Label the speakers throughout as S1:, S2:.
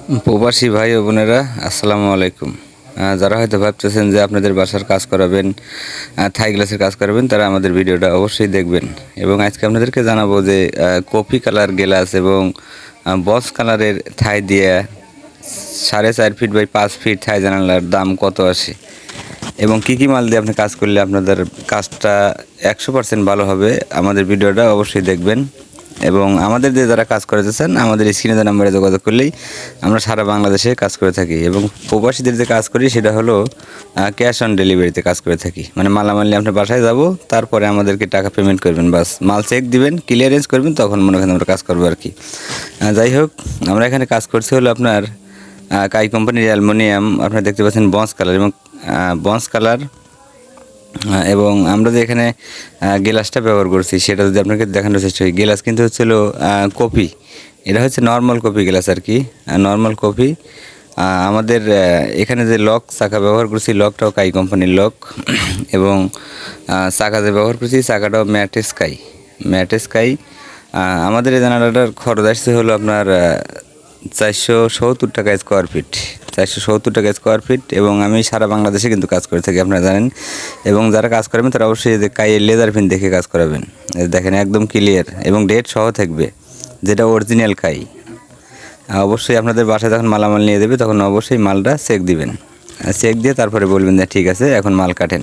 S1: প্রবাসী ভাই ও বোনেরা আসসালামু আলাইকুম। যারা হয়তো ভাবতেছেন যে আপনাদের বাসার কাজ করাবেন, থাই গ্লাসের কাজ করাবেন, তারা আমাদের ভিডিওটা অবশ্যই দেখবেন। এবং আজকে আপনাদেরকে জানাবো যে কফি কালার গ্লাস এবং বস কালারের থাই দিয়ে 4.5 ফিট বাই 5 ফিট থাই জানালার দাম কত আসে এবং কী কী মাল দিয়ে আপনি কাজ করলে আপনাদের কাজটা 100% ভালো হবে। আমাদের ভিডিওটা অবশ্যই দেখবেন এবং আমাদের দিয়ে যারা কাজ করতে চান আমাদের স্ক্রিনে দেওয়া নাম্বারে যোগাযোগ করলেই আমরা সারা বাংলাদেশে কাজ করে থাকি। এবং প্রবাসীদের যে কাজ করি সেটা হলো ক্যাশ অন ডেলিভারিতে কাজ করে থাকি। মানে মালামাল নিয়ে আপনার বাসায় যাব, তারপরে আমাদেরকে টাকা পেমেন্ট করবেন, বাস মাল চেক দিবেন, ক্লিয়ারেন্স করবেন, তখন মনে করেন আমরা কাজ করবো আর কি। যাই হোক, আমরা এখানে কাজ করছি হলো আপনার কাই কোম্পানির অ্যালুমিনিয়াম, আপনারা দেখতে পাচ্ছেন বন্স কালার এবং বন্স কালার। এবং আমরা যে এখানে গ্লাসটা ব্যবহার করছি সেটা যদি আপনাকে দেখানোর চেষ্টা করি, গ্লাস কিন্তু হচ্ছিল কপি, এটা হচ্ছে নর্মাল কপি গ্লাস আর কি, নর্মাল কপি। আমাদের এখানে যে লক চাকা ব্যবহার করছি, লকটাও কাই কোম্পানির লক। এবং চাকা যে ব্যবহার করছি চাকাটাও ম্যাটেস্কাই। আমাদের এই জানালাটার খরচ আসছে হলো আপনার 470 টাকা স্কোয়ার ফিট, 470 টাকা স্কোয়ার ফিট। এবং আমি সারা বাংলাদেশে কিন্তু কাজ করে থাকি, আপনারা জানেন। এবং যারা কাজ করবেন তারা অবশ্যই যে কাইয়ের লেজার পিন দেখে কাজ করাবেন। দেখেন একদম ক্লিয়ার এবং ডেট সহ থাকবে, যেটা অরিজিনাল কাই। অবশ্যই আপনাদের বাসায় যখন মালামাল নিয়ে দেবে তখন অবশ্যই মালটা চেক দিবেন, চেক দিয়ে তারপরে বলবেন যে ঠিক আছে এখন মাল কাটেন।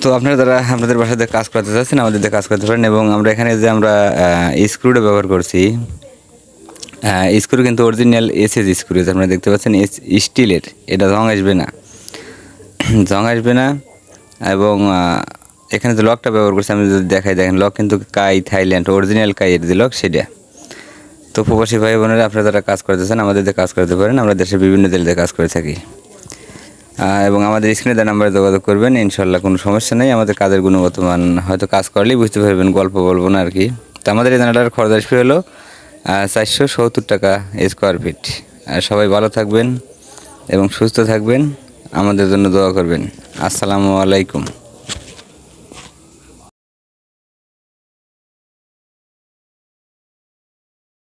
S1: তো আপনারা যারা আপনাদের বাসাতে কাজ করতে চাচ্ছেন আমাদের দিয়ে কাজ করতে পারেন। এবং আমরা এখানে যে আমরা স্ক্রুটা ব্যবহার করছি, স্ক্রু কিন্তু অরিজিনাল এসএস স্ক্রু, আপনারা দেখতে পাচ্ছেন স্টিলের, এটা জং আসবে না। এবং এখানে যে লকটা ব্যবহার করছি আমি যদি দেখাই, দেখেন লক কিন্তু কাই থাইল্যান্ড অরিজিনাল কাইয়ের যে লক সেটা। তো প্রবাসী ভাই বোনেরা আপনারা যারা কাজ করতেছেন আমাদের দিয়ে কাজ করতে পারেন, আমরা দেশের বিভিন্ন জেলাতে কাজ করে থাকি। এবং আমাদের স্ক্রিনে দেওয়া নাম্বারে যোগাযোগ করবেন, ইনশাল্লাহ কোনো সমস্যা নেই। আমাদের কাজের গুণগত মান হয়তো কাজ করলেই বুঝতে পারবেন, গল্প বলবো না আর কি। তো আমাদের এই জানালার খরচ আসবে হলো 470 টাকা স্কোয়ার ফিট। আর সবাই ভালো থাকবেন এবং সুস্থ থাকবেন, আমাদের জন্য দোয়া করবেন। আসসালামু আলাইকুম।